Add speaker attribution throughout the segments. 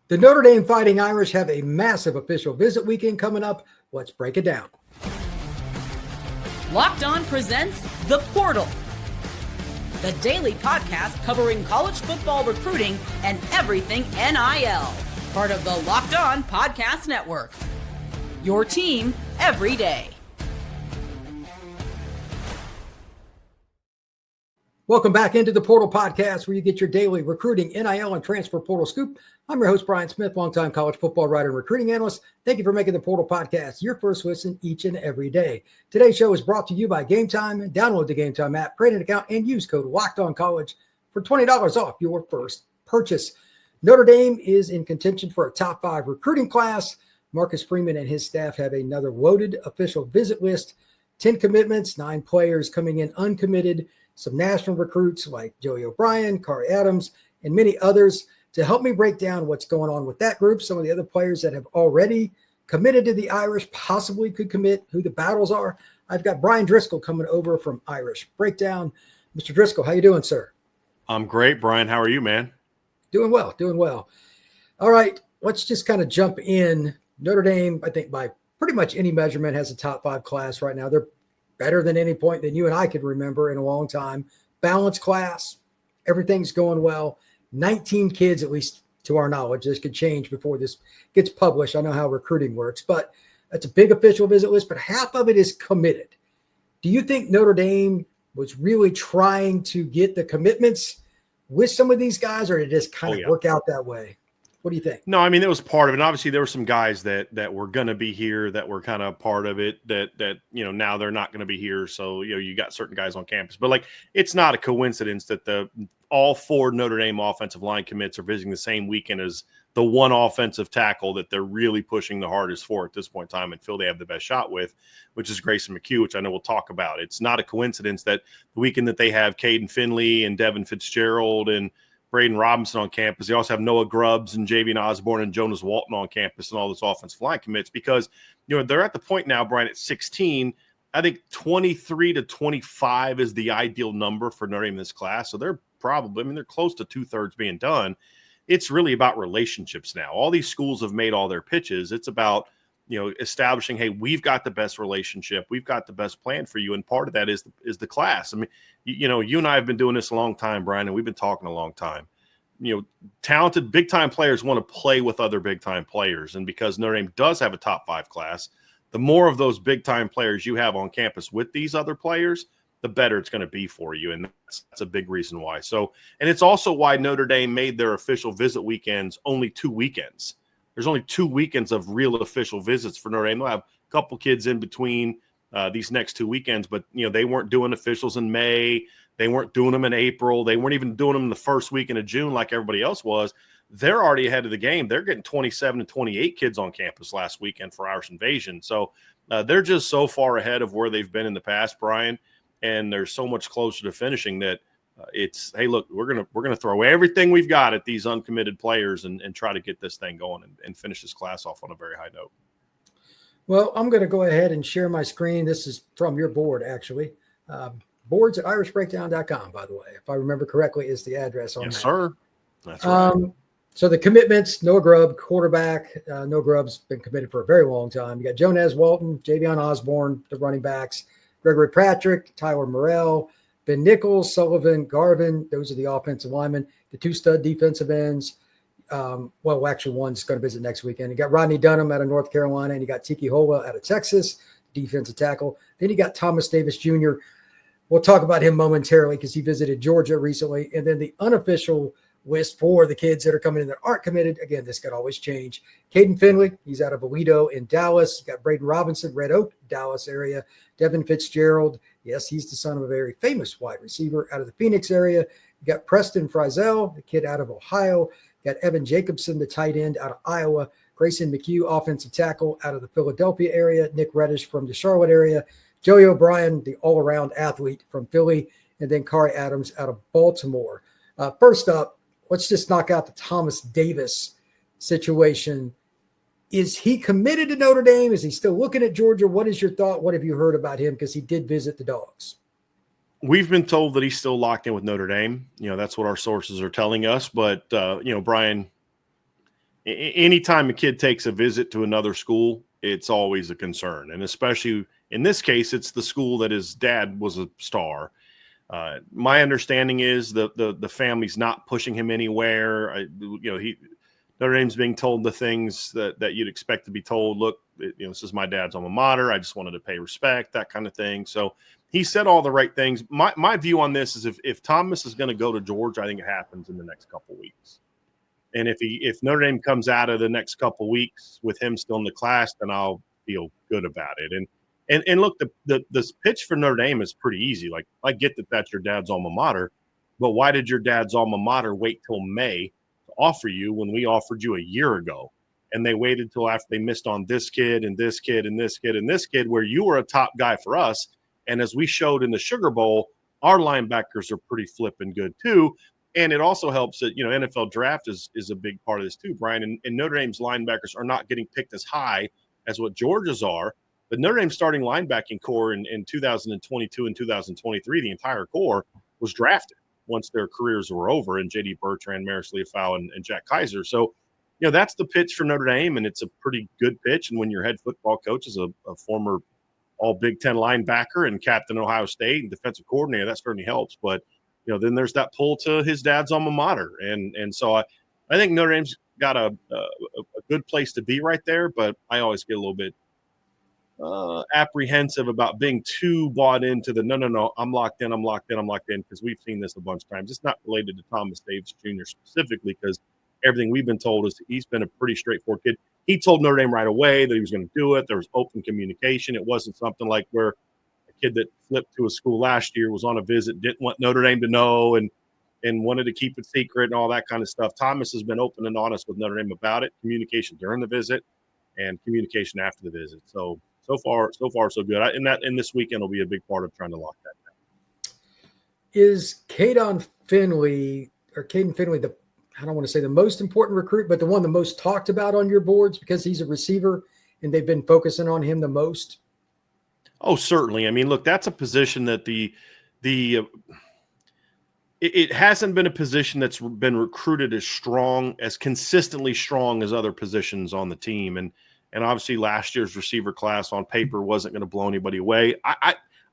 Speaker 1: The Notre Dame Fighting Irish have a massive official visit weekend coming up. Let's break it down.
Speaker 2: Locked On presents The Portal, the daily podcast covering college football recruiting and everything NIL. Part of the Locked On Podcast Network. Your team every day.
Speaker 1: Welcome back into the Portal Podcast, where you get your daily recruiting, NIL, and transfer portal scoop. I'm your host, Brian Smith, longtime college football writer and recruiting analyst. Thank you for making the Portal Podcast your first listen each and every day. Today's show is brought to you by Game Time. Download the Game Time app, create an account, and use code LOCKEDONCollege for $20 off your first purchase. Notre Dame is in contention for a top 5 recruiting class. Marcus Freeman and his staff have another loaded official visit list. 10 commitments, 9 players coming in uncommitted. Some national recruits like Joey O'Brien, Khary Adams, and many others. To help me break down what's going on with that group, some of the other players that have already committed to the Irish, possibly could commit, who the battles are, I've got Bryan Driskell coming over from Irish Breakdown. Mr. Driskell, how you doing, sir?
Speaker 3: I'm great, Brian. How are you, man?
Speaker 1: Doing well, doing well. All right, let's just kind of jump in. Notre Dame, I think by pretty much any measurement, has a top 5 class right now. They're better than any point that you and I could remember in a long time. Balanced class. Everything's going well. 19 kids, at least to our knowledge. This could change before this gets published. I know how recruiting works, but that's a big official visit list, but half of it is committed. Do you think Notre Dame was really trying to get the commitments with some of these guys, or did it just kind of work out that way? What do you think?
Speaker 3: No, I mean, it was part of it. And obviously, there were some guys that were going to be here that were kind of part of it that now they're not going to be here. So, you got certain guys on campus. But, it's not a coincidence that all 4 Notre Dame offensive line commits are visiting the same weekend as the one offensive tackle that they're really pushing the hardest for at this point in time and feel they have the best shot with, which is Grayson McKeough, which I know we'll talk about. It's not a coincidence that the weekend that they have Kaydon Finley and Devin Fitzgerald and Brayden Robinson on campus. They also have Noah Grubbs and Javian Osborne and Jonas Walton on campus and all this offensive line commits because, they're at the point now, Brian, at 16. I think 23 to 25 is the ideal number for Notre Dame in this class. So they're they're close to 2/3 being done. It's really about relationships now. All these schools have made all their pitches. It's about, establishing, hey, we've got the best relationship. We've got the best plan for you. And part of that is the class. I mean, you and I have been doing this a long time, Brian, and we've been talking a long time. Talented big-time players want to play with other big-time players. And because Notre Dame does have a top 5 class, the more of those big-time players you have on campus with these other players, the better it's going to be for you. And that's a big reason why. So, and it's also why Notre Dame made their official visit weekends only 2 weekends. There's only 2 weekends of real official visits for Notre Dame. They'll have a couple kids in between these next 2 weekends, but they weren't doing officials in May. They weren't doing them in April. They weren't even doing them the first weekend of June like everybody else was. They're already ahead of the game. They're getting 27 to 28 kids on campus last weekend for Irish Invasion. So they're just so far ahead of where they've been in the past, Brian, and they're so much closer to finishing that it's, hey, look, we're gonna throw everything we've got at these uncommitted players and try to get this thing going and finish this class off on a very high note.
Speaker 1: Well, I'm going to go ahead and share my screen. This is from your board, actually. Boards at irishbreakdown.com, by the way, if I remember correctly, is the address on that.
Speaker 3: Yes, sir. That's right.
Speaker 1: So the commitments: Noah Grubb, quarterback. Noah Grubb's been committed for a very long time. You got Jonas Walton, Javian Osborne, the running backs, Gregory Patrick, Tyler Morrell, Ben Nichols, Sullivan, Garvin. Those are the offensive linemen. The 2 stud defensive ends. Actually, one's going to visit next weekend. You got Rodney Dunham out of North Carolina, and you got Tiki Hola out of Texas, defensive tackle. Then you got Thomas Davis Jr. We'll talk about him momentarily because he visited Georgia recently. And then the unofficial list for the kids that are coming in that aren't committed. Again, this could always change. Kaydon Finley, he's out of Aledo in Dallas. You got Brayden Robinson, Red Oak, Dallas area. Devin Fitzgerald, yes, he's the son of a very famous wide receiver out of the Phoenix area. You got Preston Fryzel, the kid out of Ohio. You got Evan Jacobson, the tight end out of Iowa. Grayson McKeough, offensive tackle out of the Philadelphia area. Nick Reddish from the Charlotte area. Joey O'Brien, the all-around athlete from Philly. And then Khary Adams out of Baltimore. First up, let's just knock out the Thomas Davis situation. Is he committed to Notre Dame? Is he still looking at Georgia? What is your thought? What have you heard about him? Because he did visit the Dogs.
Speaker 3: We've been told that he's still locked in with Notre Dame. That's what our sources are telling us. But, Brian, anytime a kid takes a visit to another school, it's always a concern. And especially in this case, it's the school that his dad was a star. My understanding is the family's not pushing him anywhere. Notre Dame's being told the things that you'd expect to be told. Look, this is my dad's alma mater. I just wanted to pay respect, that kind of thing. So he said all the right things. My view on this is if Thomas is going to go to Georgia, I think it happens in the next couple weeks. And if Notre Dame comes out of the next couple weeks with him still in the class, then I'll feel good about it. And look, the pitch for Notre Dame is pretty easy. Like, I get that that's your dad's alma mater, but why did your dad's alma mater wait till May to offer you when we offered you a year ago? And they waited till after they missed on this kid and this kid and this kid and this kid, where you were a top guy for us. And as we showed in the Sugar Bowl, our linebackers are pretty flipping good too. And it also helps that, NFL draft is a big part of this too, Brian. And Notre Dame's linebackers are not getting picked as high as what Georgia's are. But Notre Dame's starting linebacking core in 2022 and 2023, the entire core was drafted once their careers were over, and J.D. Bertrand, Maris Leofau, and Jack Kaiser. So, that's the pitch for Notre Dame, and it's a pretty good pitch. And when your head football coach is a former all Big Ten linebacker and captain Ohio State and defensive coordinator, that certainly helps. But, then there's that pull to his dad's alma mater. And so I think Notre Dame's got a good place to be right there, but I always get a little bit apprehensive about being too bought into the no, I'm locked in, because we've seen this a bunch of times. It's not related to Thomas Davis Jr. specifically, because everything we've been told is he's been a pretty straightforward kid. He told Notre Dame right away that he was going to do it. There was open communication. It wasn't something like where a kid that flipped to a school last year was on a visit, didn't want Notre Dame to know, and wanted to keep it secret and all that kind of stuff. Thomas has been open and honest with Notre Dame about it, communication during the visit and communication after the visit. So far, so good. And this weekend will be a big part of trying to lock that down.
Speaker 1: Is Kaydon Finley, I don't want to say the most important recruit, but the one the most talked about on your boards because he's a receiver and they've been focusing on him the most?
Speaker 3: Oh, certainly. I mean, look, that's a position that it hasn't been a position that's been recruited as consistently strong as other positions on the team. And obviously last year's receiver class on paper wasn't going to blow anybody away.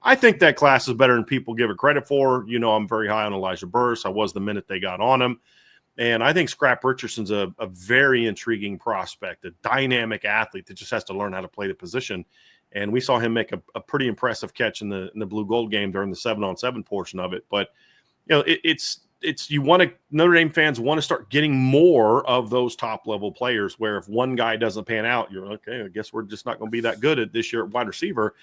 Speaker 3: I think that class is better than people give it credit for. I'm very high on Elijah Burris. I was the minute they got on him. And I think Scrap Richardson's a very intriguing prospect, a dynamic athlete that just has to learn how to play the position. And we saw him make a pretty impressive catch in the blue gold game during the 7-on-7 portion of it. But Notre Dame fans want to start getting more of those top level players, where if one guy doesn't pan out, you're okay, I guess we're just not going to be that good at this year at wide receiver.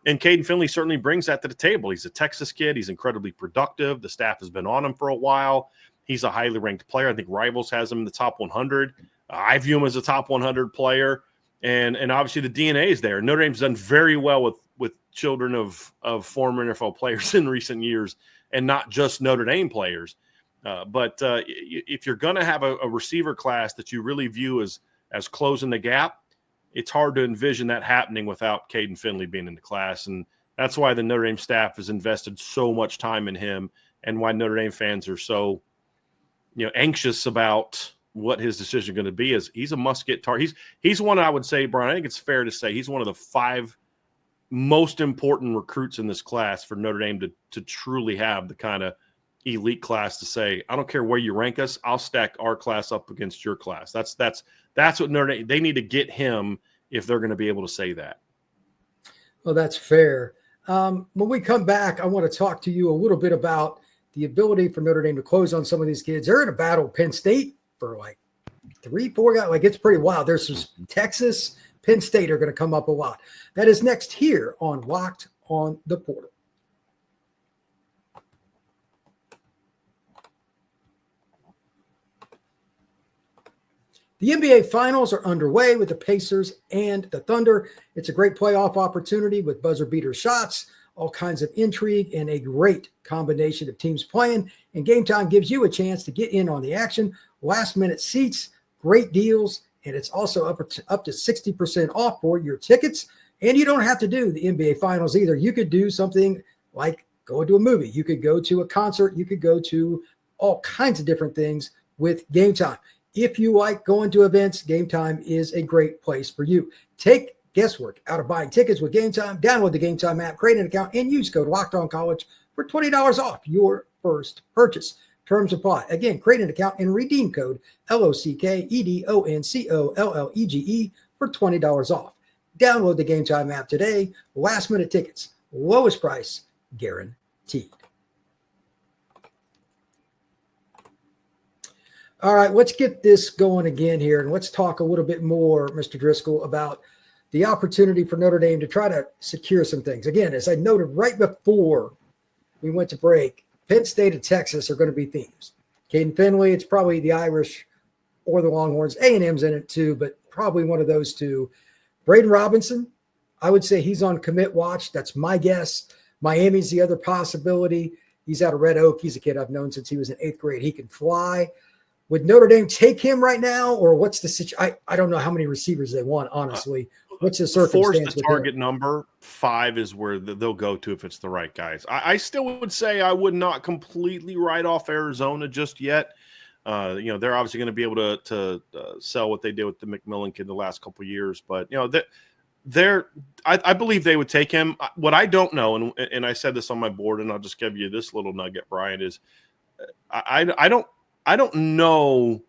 Speaker 3: And Kaydon Finley certainly brings that to the table. He's a Texas kid. He's incredibly productive. The staff has been on him for a while. He's a highly ranked player. I think Rivals has him in the top 100. I view him as a top 100 player. And obviously the DNA is there. Notre Dame's done very well with children of former NFL players in recent years, and not just Notre Dame players. But if you're going to have a receiver class that you really view as closing the gap, it's hard to envision that happening without Kaydon Finley being in the class. And that's why the Notre Dame staff has invested so much time in him, and why Notre Dame fans are so anxious about what his decision is going to be. Is he's a must-get target. He's one, I would say, Brian, I think it's fair to say he's one of the 5 most important recruits in this class for Notre Dame to truly have the kind of elite class to say, I don't care where you rank us, I'll stack our class up against your class. That's what Notre Dame, they need to get him if they're going to be able to say that.
Speaker 1: Well, that's fair. When we come back, I want to talk to you a little bit about the ability for Notre Dame to close on some of these kids. They're in a battle with Penn State for like 3-4 guys. Like, it's pretty wild. There's some Texas, Penn State are going to come up a lot. That is next here on Locked on the Portal. The NBA Finals are underway with the Pacers and the Thunder. It's a great playoff opportunity with buzzer beater shots, all kinds of intrigue, and a great combination of teams playing. And Game Time gives you a chance to get in on the action. Last-minute seats, great deals, and it's also up to 60% off for your tickets. And you don't have to do the NBA Finals either. You could do something like go to a movie. You could go to a concert. You could go to all kinds of different things with Game Time. If you like going to events, Game Time is a great place for you. Take guesswork out of buying tickets with Game Time. Download the Game Time app, create an account, and use code LOCKEDONCollege for $20 off your first purchase. Terms apply. Again, create an account and redeem code LOCKEDONCOLLEGE for $20 off. Download the Game Time app today. Last minute tickets, lowest price guaranteed. All right, let's get this going again here, and let's talk a little bit more, Mr. Driskell, about the opportunity for Notre Dame to try to secure some things. Again, as I noted right before we went to break, Penn State and Texas are going to be themes. Kaydon Finley, it's probably the Irish or the Longhorns. A&M's in it too, but probably one of those two. Brayden Robinson, I would say he's on commit watch. That's my guess. Miami's the other possibility. He's out of Red Oak. He's a kid I've known since he was in 8th grade. He can fly. Would Notre Dame take him right now, or what's the situation? I don't know how many receivers they want, honestly. What's the circumstance?
Speaker 3: 4's the target number. 5 is where they'll go to if it's the right guys. I still would say I would not completely write off Arizona just yet. They're obviously going to be able to sell what they did with the McMillan kid the last couple of years, but I believe they would take him. What I don't know, and I said this on my board, and I'll just give you this little nugget, Brian, is I don't know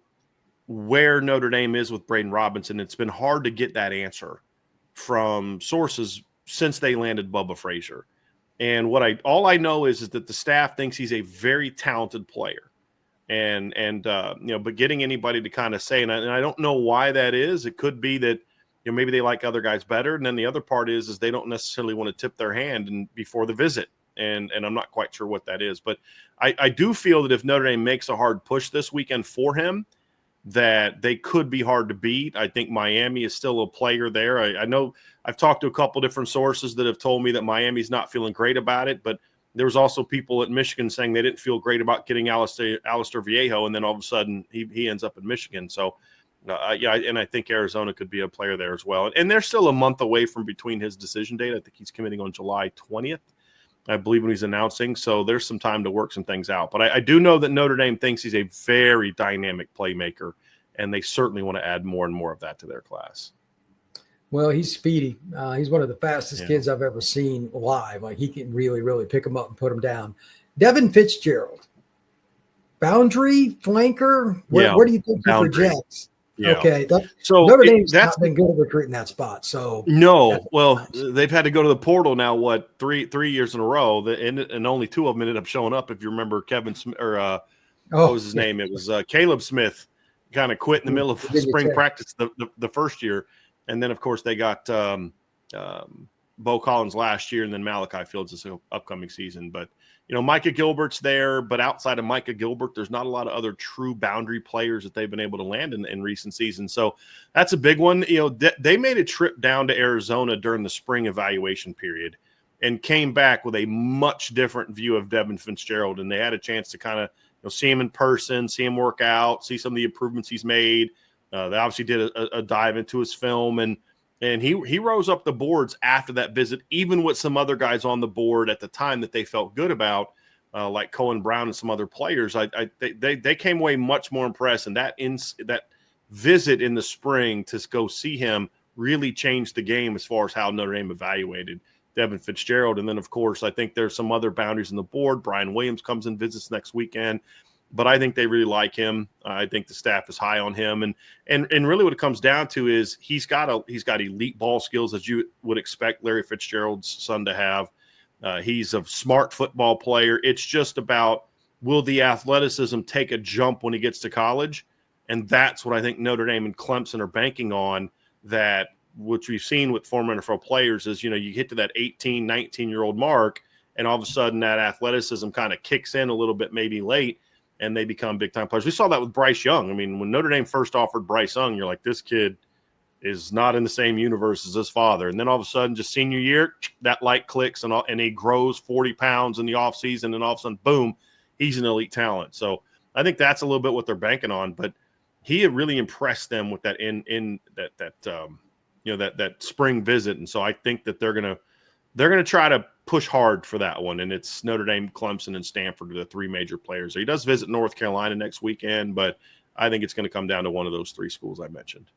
Speaker 3: where Notre Dame is with Brayden Robinson. It's been hard to get that answer from sources since they landed Bubba Frazier. And all I know is that the staff thinks he's a very talented player. But getting anybody to kind of say, and I don't know why that is. It could be that maybe they like other guys better, and then the other part is they don't necessarily want to tip their hand before the visit, and I'm not quite sure what that is. But I do feel that if Notre Dame makes a hard push this weekend for him, that they could be hard to beat. I think Miami is still a player there. I know I've talked to a couple different sources that have told me that Miami's not feeling great about it, but there was also people at Michigan saying they didn't feel great about getting Alistair Viejo, and then all of a sudden he ends up in Michigan. So, and I think Arizona could be a player there as well. And they're still a month away from between his decision date. I think he's committing on July 20th, I believe, when he's announcing. So there's some time to work some things out. But I do know that Notre Dame thinks he's a very dynamic playmaker, and they certainly want to add more and more of that to their class.
Speaker 1: Well, he's speedy. He's one of the fastest kids I've ever seen live. Like, he can really, really pick him up and put him down. Devin Fitzgerald, boundary flanker. Where do you think he projects?
Speaker 3: Yeah.
Speaker 1: Okay.
Speaker 3: So
Speaker 1: Notre Dame's not been good at recruiting that spot. So
Speaker 3: no. Well, they've had to go to the portal now. What, three years in a row, and only 2 of them ended up showing up. If you remember, Kevin Smith, or what was his name? It was Caleb Smith. Kind of quit in the middle of spring practice the first year. And then, of course, they got Bo Collins last year, and then Malachi Fields this upcoming season. But, Micah Gilbert's there. But outside of Micah Gilbert, there's not a lot of other true boundary players that they've been able to land in recent seasons. So that's a big one. They made a trip down to Arizona during the spring evaluation period and came back with a much different view of Devin Fitzgerald. And they had a chance to kind of see him in person, see him work out, see some of the improvements he's made. They obviously did a dive into his film, and he rose up the boards after that visit, even with some other guys on the board at the time that they felt good about, like Cohen Brown and some other players. They came away much more impressed, and that visit in the spring to go see him really changed the game as far as how Notre Dame evaluated Devin Fitzgerald. And then, of course, I think there's some other boundaries on the board. Brian Williams comes and visits next weekend. But I think they really like him. I think the staff is high on him, and really what it comes down to is he's got elite ball skills, as you would expect Larry Fitzgerald's son to have. He's a smart football player. It's just about, will the athleticism take a jump when he gets to college? And that's what I think Notre Dame and Clemson are banking on, that which we've seen with former NFL players is, you get to that 18, 19-year-old mark, and all of a sudden that athleticism kind of kicks in a little bit, maybe late, and they become big-time players. We saw that with Bryce Young. I mean, when Notre Dame first offered Bryce Young, you're like, this kid is not in the same universe as his father. And then all of a sudden, just senior year, that light clicks, and he grows 40 pounds in the offseason, and all of a sudden, boom, he's an elite talent. So I think that's a little bit what they're banking on. But he had really impressed them with that that spring visit. And so I think that they're gonna try to push hard for that one, and it's Notre Dame, Clemson, and Stanford are the 3 major players. So he does visit North Carolina next weekend, but I think it's going to come down to one of those three schools I mentioned.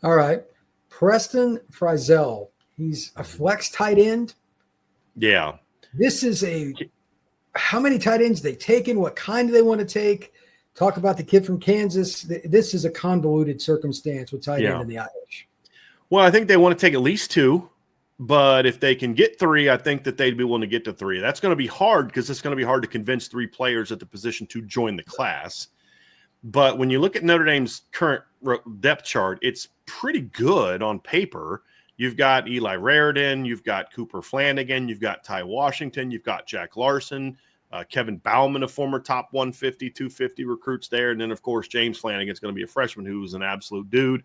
Speaker 1: All right. Preston Fryzel. He's a flex tight end.
Speaker 3: Yeah.
Speaker 1: This is how many tight ends they taken? What kind do they want to take? Talk about the kid from Kansas. This is a convoluted circumstance with tight end in the Irish.
Speaker 3: Well, I think they want to take at least two, but if they can get three, I think that they'd be willing to get to three. That's going to be hard because it's going to be hard to convince three players at the position to join the class. But when you look at Notre Dame's current depth chart, it's pretty good on paper. You've got Eli Raridan, you've got Cooper Flanagan, you've got Ty Washington, you've got Jack Larson, Kevin Bauman, a former top 150, 250 recruits there. And then, of course, James Flanagan's going to be a freshman who's an absolute dude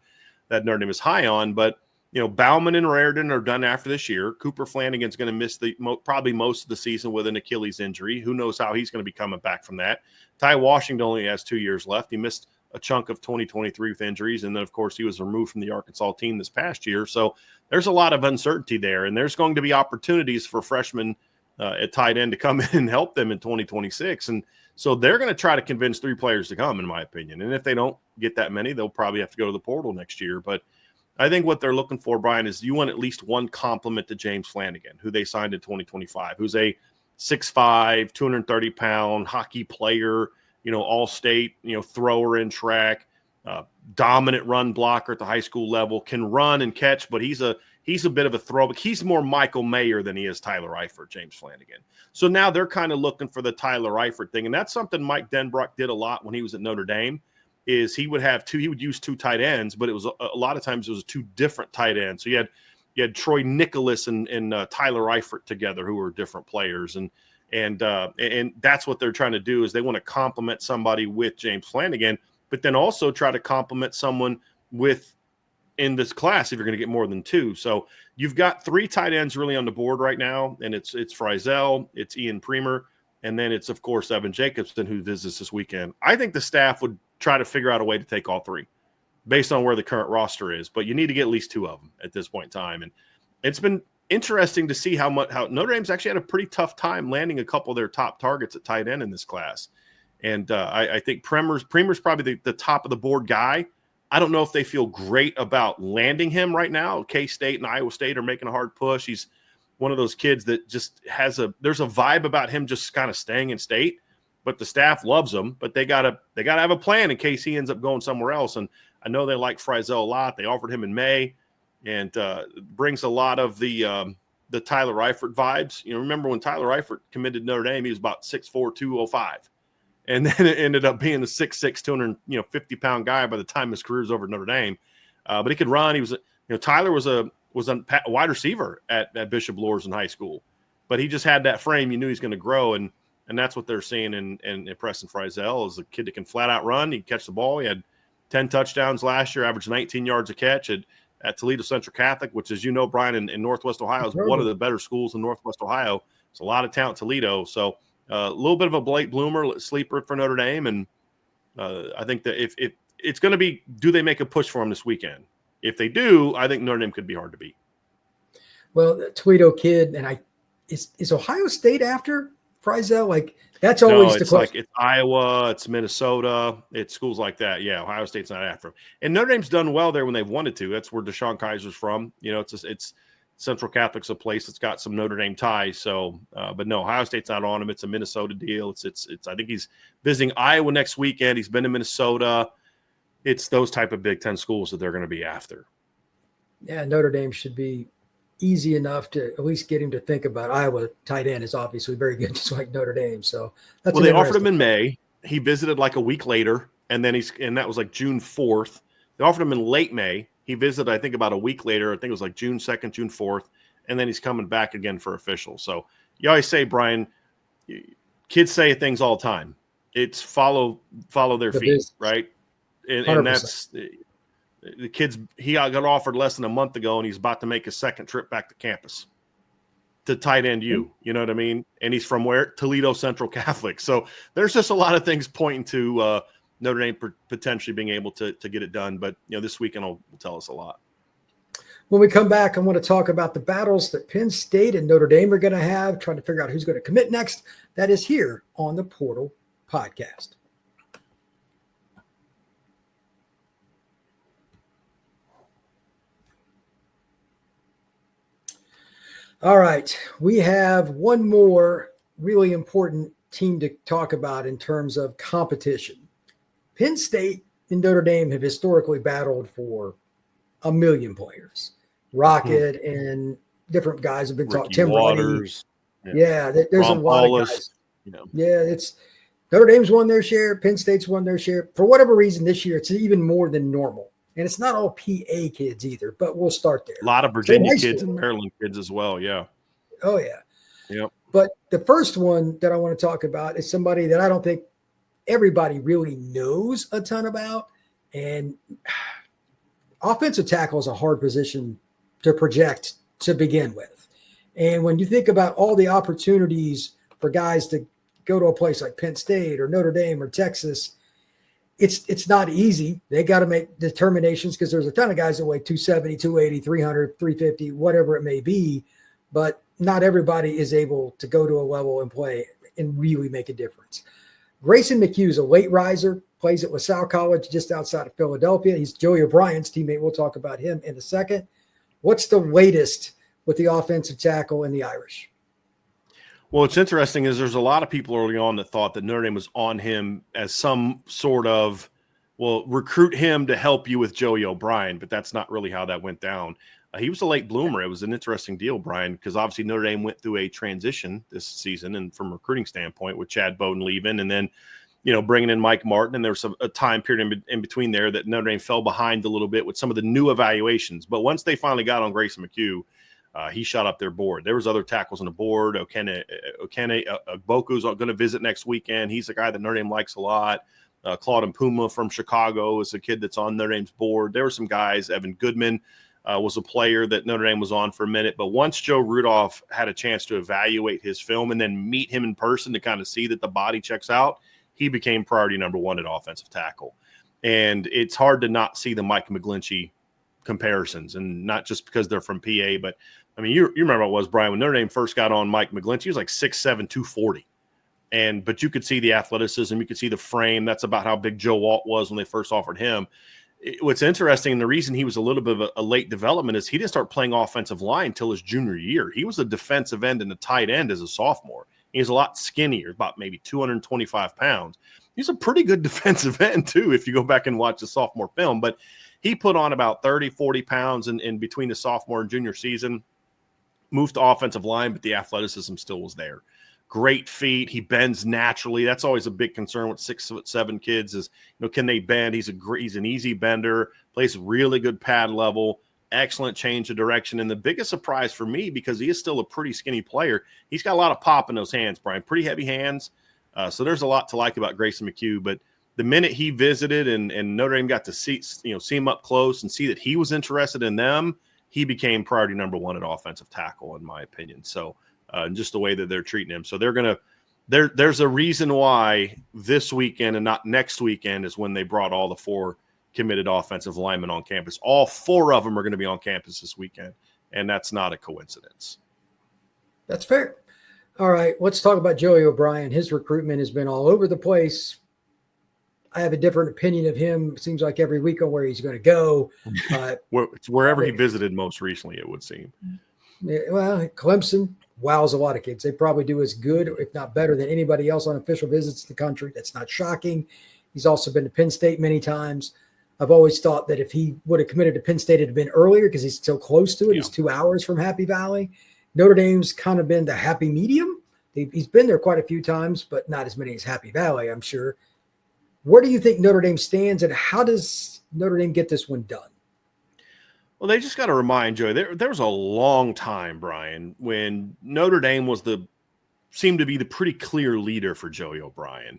Speaker 3: that Notre Dame is high on. But, Bauman and Raridan are done after this year. Cooper Flanagan's going to miss probably most of the season with an Achilles injury. Who knows how he's going to be coming back from that. Ty Washington only has 2 years left. He missed a chunk of 2023 with injuries. And then, of course, he was removed from the Arkansas team this past year. So there's a lot of uncertainty there. And there's going to be opportunities for freshmen at tight end to come in and help them in 2026. And so they're going to try to convince three players to come, in my opinion. And if they don't get that many, they'll probably have to go to the portal next year. But I think what they're looking for, Brian, is you want at least one compliment to James Flanagan, who they signed in 2025, who's a 6'5", 230-pound hockey player, all-state, thrower in track, dominant run blocker at the high school level, can run and catch, but he's a bit of a throwback. He's more Michael Mayer than he is Tyler Eifert, James Flanagan. So now they're kind of looking for the Tyler Eifert thing, and that's something Mike Denbrock did a lot when he was at Notre Dame. Is he would use two tight ends, but it was a lot of times it was two different tight ends. So you had Troy Nicholas and Tyler Eifert together, who were different players, and that's what they're trying to do is they want to complement somebody with James Flanagan, but then also try to complement someone with in this class if you're going to get more than two. So you've got three tight ends really on the board right now, and it's Fryzel, it's Ian Premer, and then it's, of course, Evan Jacobson, who visits this weekend. I think the staff would try to figure out a way to take all three based on where the current roster is, but you need to get at least two of them at this point in time. And it's been interesting to see how Notre Dame's actually had a pretty tough time landing a couple of their top targets at tight end in this class. And I think Premer's probably the top of the board guy. I don't know if they feel great about landing him right now. K-State and Iowa State are making a hard push. He's one of those kids that just there's a vibe about him just kind of staying in state, but the staff loves him, but they gotta have a plan in case he ends up going somewhere else. And I know they like Fryzel a lot. They offered him in May, and brings a lot of the Tyler Eifert vibes. Remember when Tyler Eifert committed to Notre Dame, he was about 6'4", 205. And then it ended up being a 6'6", 250-pound guy by the time his career's over at Notre Dame. But he could run. He was, Tyler was a wide receiver at Bishop Luers in high school, but he just had that frame. You knew he's going to grow, and that's what they're seeing in Preston Fryzel is a kid that can flat out run. He can catch the ball. He had 10 touchdowns last year, averaged 19 yards a catch at Toledo Central Catholic, which, as you know, Brian, in Northwest Ohio is one of the better schools in Northwest Ohio. It's a lot of talent, Toledo. So a little bit of a Blake Bloomer sleeper for Notre Dame. And I think that if it's going to be, do they make a push for him this weekend? If they do, I think Notre Dame could be hard to beat.
Speaker 1: Well, the Toledo kid, and is Ohio State after Fryzel? Like, that's always the question.
Speaker 3: Like it's Iowa, it's Minnesota, it's schools like that. Yeah, Ohio State's not after him. And Notre Dame's done well there when they've wanted to. That's where Deshaun Kaiser's from. It's Central Catholic's a place that's got some Notre Dame ties. So, but no, Ohio State's not on him. It's a Minnesota deal. It's. I think he's visiting Iowa next weekend. He's been to Minnesota. It's those type of Big Ten schools that they're going to be after.
Speaker 1: Yeah, Notre Dame should be easy enough to at least get him to think about Iowa. Tight end is obviously very good, just like Notre Dame. So that's
Speaker 3: they offered him in May. He visited like a week later, and then that was like June 4th. They offered him in late May. He visited, I think, about a week later. I think it was like June 2nd, June 4th, and then he's coming back again for official. So you always say, Brian, kids say things all the time. It's follow their feet, right? And that's the kids. He got offered less than a month ago, and he's about to make his second trip back to campus to tight end U. You know what I mean? And he's from where? Toledo Central Catholic. So there's just a lot of things pointing to Notre Dame potentially being able to get it done. But this weekend will tell us a lot.
Speaker 1: When we come back, I want to talk about the battles that Penn State and Notre Dame are going to have, trying to figure out who's going to commit next. That is here on the Portal Podcast. All right. We have one more really important team to talk about in terms of competition. Penn State and Notre Dame have historically battled for a million players. Rocket and different guys have been talking.
Speaker 3: Ricky
Speaker 1: Tim
Speaker 3: Waters.
Speaker 1: There's a
Speaker 3: Ron
Speaker 1: lot
Speaker 3: Paulus,
Speaker 1: of guys. Yeah, it's Notre Dame's won their share. Penn State's won their share. For whatever reason this year, it's even more than normal. And it's not all PA kids either, but we'll start there.
Speaker 3: A lot of Virginia kids and Maryland kids as well. Yeah.
Speaker 1: Oh, yeah.
Speaker 3: Yep.
Speaker 1: But the first one that I want to talk about is somebody that I don't think everybody really knows a ton about. And offensive tackle is a hard position to project to begin with. And when you think about all the opportunities for guys to go to a place like Penn State or Notre Dame or Texas, it's not easy. They got to make determinations because there's a ton of guys that weigh 270, 280, 300, 350, whatever it may be. But not everybody is able to go to a level and play and really make a difference. Grayson McKeough is a late riser, plays at LaSalle College just outside of Philadelphia. He's Joey O'Brien's teammate. We'll talk about him in a second. What's the latest with the offensive tackle and the Irish?
Speaker 3: Well, what's interesting is there's a lot of people early on that thought that Notre Dame was on him as some sort of, recruit him to help you with Joey O'Brien, but that's not really how that went down. He was a late bloomer. It was an interesting deal, Brian, because obviously Notre Dame went through a transition this season and from a recruiting standpoint with Chad Bowden leaving and then, bringing in Mike Martin. And there was a time period in between there that Notre Dame fell behind a little bit with some of the new evaluations. But once they finally got on Grayson McKeough, he shot up their board. There was other tackles on the board. Okene Boku's going to visit next weekend. He's a guy that Notre Dame likes a lot. Claude Puma from Chicago is a kid that's on Notre Dame's board. There were some guys. Evan Goodman was a player that Notre Dame was on for a minute. But once Joe Rudolph had a chance to evaluate his film and then meet him in person to kind of see that the body checks out, he became priority number one at offensive tackle. And it's hard to not see the Mike McGlinchey comparisons, and not just because they're from PA, but I mean, you remember what it was, Brian, when Notre Dame first got on Mike McGlinchey, he was like 6'7", 240. But you could see the athleticism, you could see the frame. That's about how big Joe Alt was when they first offered him. What's interesting, and the reason he was a little bit of a late development is he didn't start playing offensive line until his junior year. He was a defensive end and a tight end as a sophomore. He's a lot skinnier, about maybe 225 pounds. He's a pretty good defensive end, too, if you go back and watch the sophomore film. But he put on about 30, 40 pounds in between the sophomore and junior season, moved to offensive line, but the athleticism still was there. Great feet. He bends naturally. That's always a big concern with 6'7" kids is, can they bend? He's an easy bender, plays really good pad level, excellent change of direction. And the biggest surprise for me, because he is still a pretty skinny player, he's got a lot of pop in those hands, Brian, pretty heavy hands. So there's a lot to like about Grayson McKeough, but the minute he visited and Notre Dame got to see him up close and see that he was interested in them, he became priority number one at offensive tackle, in my opinion. So just the way that they're treating him. So there's a reason why this weekend and not next weekend is when they brought all the 4 committed offensive linemen on campus. All 4 of them are going to be on campus this weekend, and that's not a coincidence.
Speaker 1: That's fair. All right, let's talk about Joey O'Brien. His recruitment has been all over the place. I have a different opinion of him. It seems like every week on where he's going to go.
Speaker 3: It's wherever he visited most recently, it would seem.
Speaker 1: Yeah, well, Clemson wows a lot of kids. They probably do as good, if not better, than anybody else on official visits in the country. That's not shocking. He's also been to Penn State many times. I've always thought that if he would have committed to Penn State, it had been earlier because he's so close to it. Yeah. He's 2 hours from Happy Valley. Notre Dame's kind of been the happy medium. He's been there quite a few times, but not as many as Happy Valley, I'm sure. Where do you think Notre Dame stands, and how does Notre Dame get this one done?
Speaker 3: Well, they just got to remind Joey, there was a long time, Brian, when Notre Dame seemed to be the pretty clear leader for Joey O'Brien.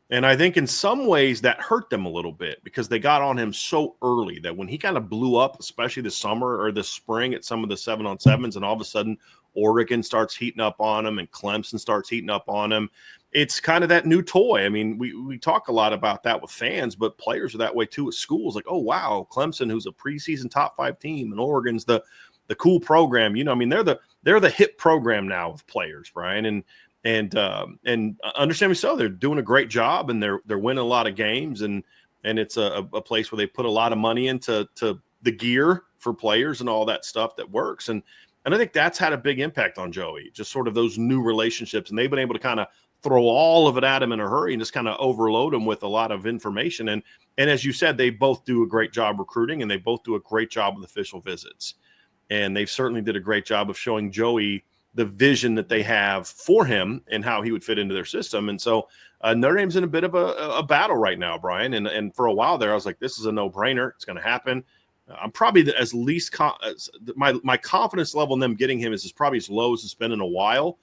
Speaker 3: And I think in some ways that hurt them a little bit because they got on him so early that when he kind of blew up, especially this summer or this spring at some of the 7-on-7s, and all of a sudden Oregon starts heating up on him and Clemson starts heating up on him, it's kind of that new toy. I mean, we talk a lot about that with fans, but players are that way too with schools. Like, oh, wow, Clemson, who's a preseason top 5 team, and Oregon's the cool program. I mean, they're the hip program now with players, Brian. And understand me so, they're doing a great job and they're winning a lot of games, and it's a place where they put a lot of money into the gear for players and all that stuff that works. And And I think that's had a big impact on Joey, just sort of those new relationships. And they've been able to kind of throw all of it at him in a hurry and just kind of overload him with a lot of information. And as you said, they both do a great job recruiting, and they both do a great job with official visits. And they certainly did a great job of showing Joey the vision that they have for him and how he would fit into their system. And so Notre Dame's in a bit of a battle right now, Brian. And for a while there, I was like, this is a no-brainer. It's going to happen. I'm probably as least my confidence level in them getting him is probably as low as it's been in a while,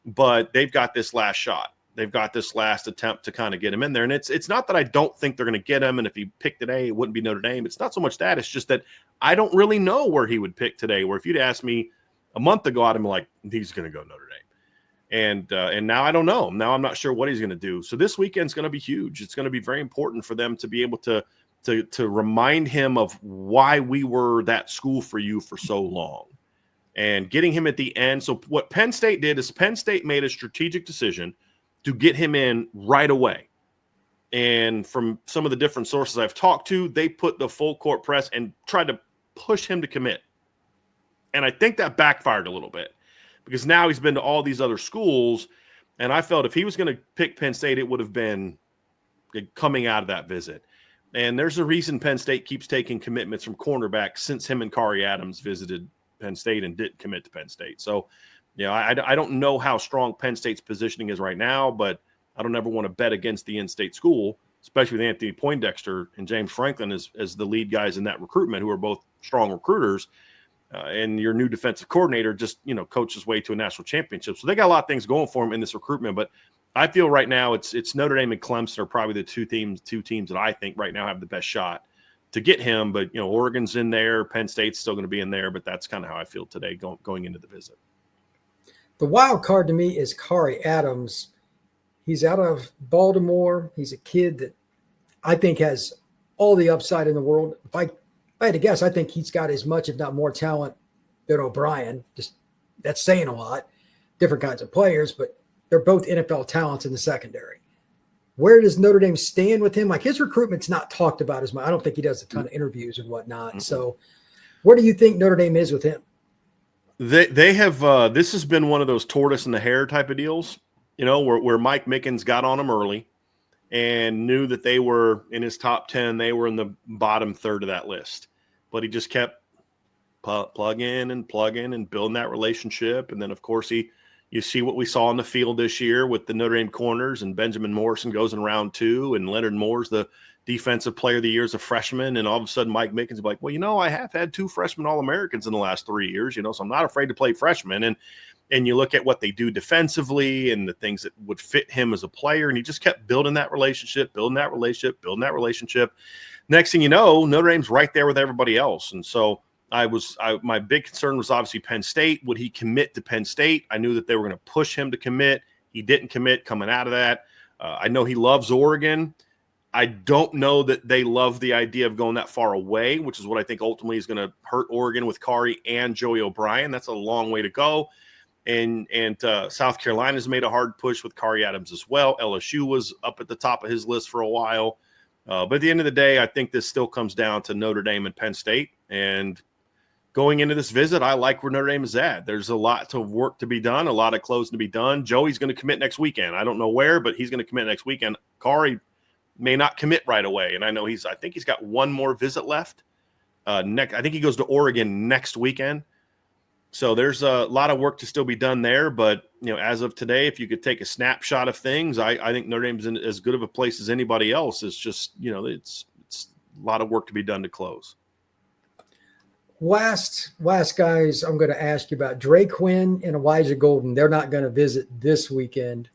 Speaker 3: but they've got this last shot. They've got this last attempt to kind of get him in there. And it's not that I don't think they're going to get him. And if he picked today, it wouldn't be Notre Dame. It's not so much that. It's just that I don't really know where he would pick today, where if you'd asked me a month ago, I'd be like, he's going to go Notre Dame. And now I don't know. Now I'm not sure what he's going to do. So this weekend's going to be huge. It's going to be very important for them to be able to remind him of why we were that school for you for so long, and getting him at the end. So what Penn State did is Penn State made a strategic decision to get him in right away. And from some of the different sources I've talked to, they put the full court press and tried to push him to commit. And I think that backfired a little bit, because now he's been to all these other schools. And I felt if he was going to pick Penn State, it would have been coming out of that visit. And there's a reason Penn State keeps taking commitments from cornerbacks since him and Khary Adams visited Penn State and didn't commit to Penn State. So, I don't know how strong Penn State's positioning is right now, but I don't ever want to bet against the in-state school, especially with Anthony Poindexter and James Franklin as the lead guys in that recruitment, who are both strong recruiters. And your new defensive coordinator just, coached his way to a national championship. So they got a lot of things going for him in this recruitment. But I feel right now it's Notre Dame and Clemson are probably the two teams that I think right now have the best shot to get him. But, Oregon's in there. Penn State's still going to be in there. But that's kind of how I feel today going into the visit.
Speaker 1: The wild card to me is Khary Adams. He's out of Baltimore. He's a kid that I think has all the upside in the world. If I had to guess, I think he's got as much, if not more talent than O'Brien. Just that's saying a lot. Different kinds of players, but they're both NFL talents in the secondary. Where does Notre Dame stand with him? Like, his recruitment's not talked about as much. I don't think he does a ton of interviews and whatnot. Mm-hmm. So where do you think Notre Dame is with him?
Speaker 3: They have this has been one of those tortoise and the hare type of deals, where Mike Mickens got on them early and knew that they were in his top 10. They were in the bottom third of that list, but he just kept plugging and building that relationship. And then, of course, you see what we saw on the field this year with the Notre Dame corners, and Benjamin Morrison goes in round 2, and Leonard Moore's the defensive player of the year as a freshman. And all of a sudden Mike Mickens is like, well, I have had 2 freshman All-Americans in the last 3 years, so I'm not afraid to play freshmen. And you look at what they do defensively and the things that would fit him as a player. And he just kept building that relationship. Next thing you know, Notre Dame's right there with everybody else. And so my big concern was obviously Penn State. Would he commit to Penn State? I knew that they were going to push him to commit. He didn't commit coming out of that. I know he loves Oregon. I don't know that they love the idea of going that far away, which is what I think ultimately is going to hurt Oregon with Khary and Joey O'Brien. That's a long way to go. And South Carolina's made a hard push with Khary Adams as well. LSU was up at the top of his list for a while. But at the end of the day, I think this still comes down to Notre Dame and Penn State. And going into this visit, I like where Notre Dame is at. There's a lot of work to be done, a lot of closing to be done. Joey's going to commit next weekend. I don't know where, but he's going to commit next weekend. Khary may not commit right away. And I know I think he's got one more visit left. I think he goes to Oregon next weekend. So there's a lot of work to still be done there. But, as of today, if you could take a snapshot of things, I think Notre Dame's in as good of a place as anybody else. It's just, it's a lot of work to be done to close.
Speaker 1: Last guys I'm going to ask you about, Dre Quinn and Elijah Golden. They're not going to visit this weekend.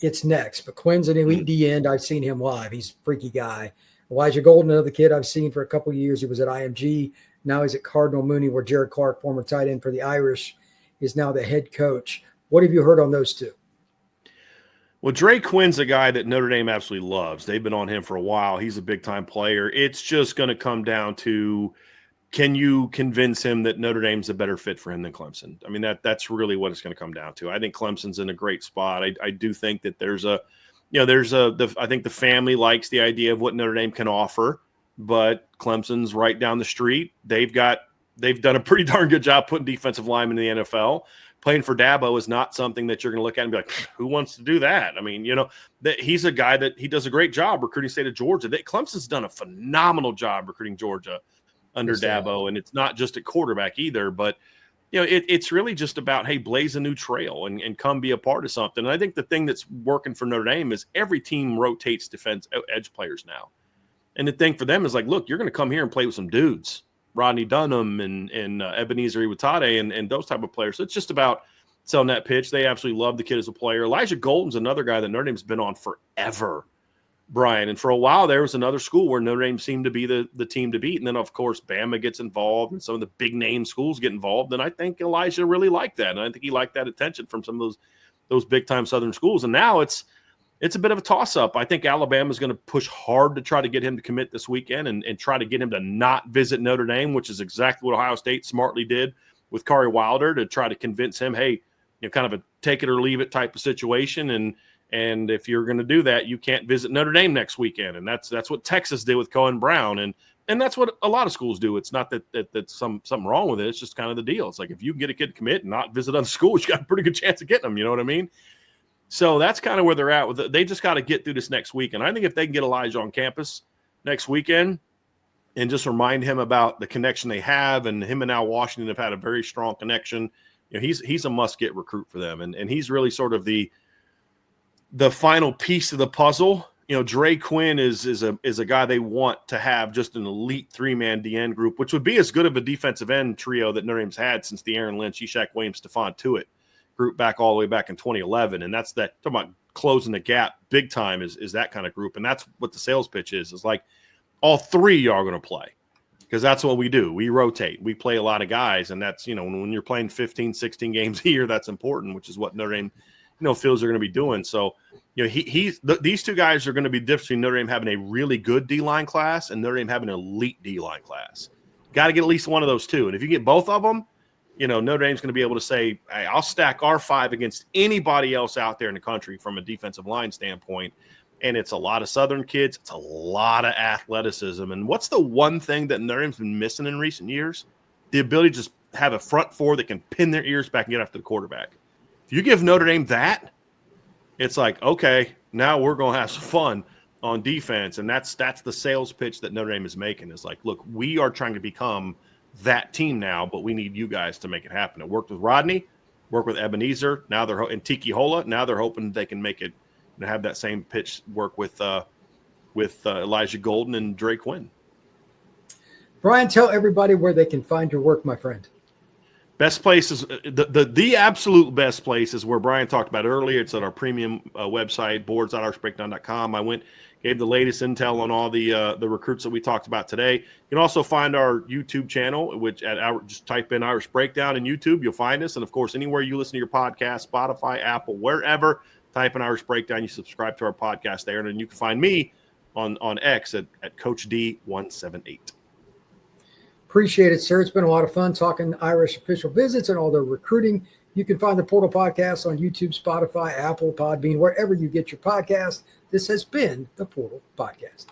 Speaker 1: It's next. But Quinn's an elite D end. I've seen him live. He's a freaky guy. Elijah Golden, another kid I've seen for a couple of years. He was at IMG. Now he's at Cardinal Mooney, where Jared Clark, former tight end for the Irish, is now the head coach. What have you heard on those two?
Speaker 3: Well, Dre Quinn's a guy that Notre Dame absolutely loves. They've been on him for a while. He's a big-time player. It's just going to come down to, can you convince him that Notre Dame's a better fit for him than Clemson? I mean, that's really what it's going to come down to. I think Clemson's in a great spot. I do think that I think the family likes the idea of what Notre Dame can offer, but Clemson's right down the street. They've got they've done a pretty darn good job putting defensive linemen in the NFL. Playing for Dabo is not something that you're going to look at and be like, who wants to do that? I mean, that he's a guy that he does a great job recruiting state of Georgia. Clemson's done a phenomenal job recruiting Georgia under Dabo, and it's not just at quarterback either. But, it's really just about, hey, blaze a new trail and come be a part of something. And I think the thing that's working for Notre Dame is every team rotates defense edge players now. And the thing for them is like, look, you're going to come here and play with some dudes. Rodney Dunham and Ebenezer Iwatade and those type of players. So it's just about selling that pitch. They absolutely love the kid as a player. Elijah Golden's another guy that Notre Dame's been on forever, Brian. And for a while, there was another school where Notre Dame seemed to be the team to beat. And then, of course, Bama gets involved and some of the big-name schools get involved. And I think Elijah really liked that. And I think he liked that attention from some of those big-time Southern schools. And now it's a bit of a toss-up. I think Alabama's going to push hard to try to get him to commit this weekend and try to get him to not visit Notre Dame, which is exactly what Ohio State smartly did with Khary Wilder, to try to convince him, hey, kind of a take it or leave it type of situation. And if you're going to do that, you can't visit Notre Dame next weekend. And that's what Texas did with Cohen Brown. And that's what a lot of schools do. It's not that's something wrong with it. It's just kind of the deal. It's like if you can get a kid to commit and not visit other schools, you got a pretty good chance of getting them. You know what I mean? So that's kind of where they're at with it. They just got to get through this next week. And I think if they can get Elijah on campus next weekend and just remind him about the connection they have, and him and Al Washington have had a very strong connection, he's a must-get recruit for them. And he's really sort of the final piece of the puzzle. Dre Quinn is a guy they want to have just an elite three-man DN group, which would be as good of a defensive end trio that Notre Dame's had since the Aaron Lynch, Eshak Williams, Stephon Tuitt group back all the way back in 2011. And that's that, talking about closing the gap big time, is that kind of group. And that's what the sales pitch is like all three are going to play, because that's what we do. We rotate. We play a lot of guys. And that's, when you're playing 15, 16 games a year, that's important, which is what Notre Dame, feels they're going to be doing. So, these two guys are going to be different between Notre Dame having a really good D-line class and Notre Dame having an elite D-line class. Got to get at least one of those two. And if you get both of them, Notre Dame's going to be able to say, hey, I'll stack our five against anybody else out there in the country from a defensive line standpoint. And it's a lot of Southern kids. It's a lot of athleticism. And what's the one thing that Notre Dame's been missing in recent years? The ability to just have a front four that can pin their ears back and get after the quarterback. If you give Notre Dame that, it's like, okay, now we're going to have some fun on defense. And that's the sales pitch that Notre Dame is making. Is like, look, we are trying to become that team now, but we need you guys to make it happen. It worked with Rodney, worked with Ebenezer, now they're and Tiki Hola. Now they're hoping they can make it and have that same pitch work with Elijah Golden and Dre Quinn.
Speaker 1: Brian, tell everybody where they can find your work, my friend.
Speaker 3: Best place is the absolute best place is where Brian talked about earlier. It's at our premium website, boards.irishbreakdown.com. I gave the latest intel on all the recruits that we talked about today. You can also find our YouTube channel, which just type in Irish Breakdown in YouTube, you'll find us. And of course, anywhere you listen to your podcast, Spotify, Apple, wherever, type in Irish Breakdown, you subscribe to our podcast there. And then you can find me on X at Coach D178.
Speaker 1: Appreciate it, sir. It's been a lot of fun talking Irish official visits and all their recruiting. You can find the Portal Podcast on YouTube, Spotify, Apple, Podbean, wherever you get your podcast. This has been the Portal Podcast.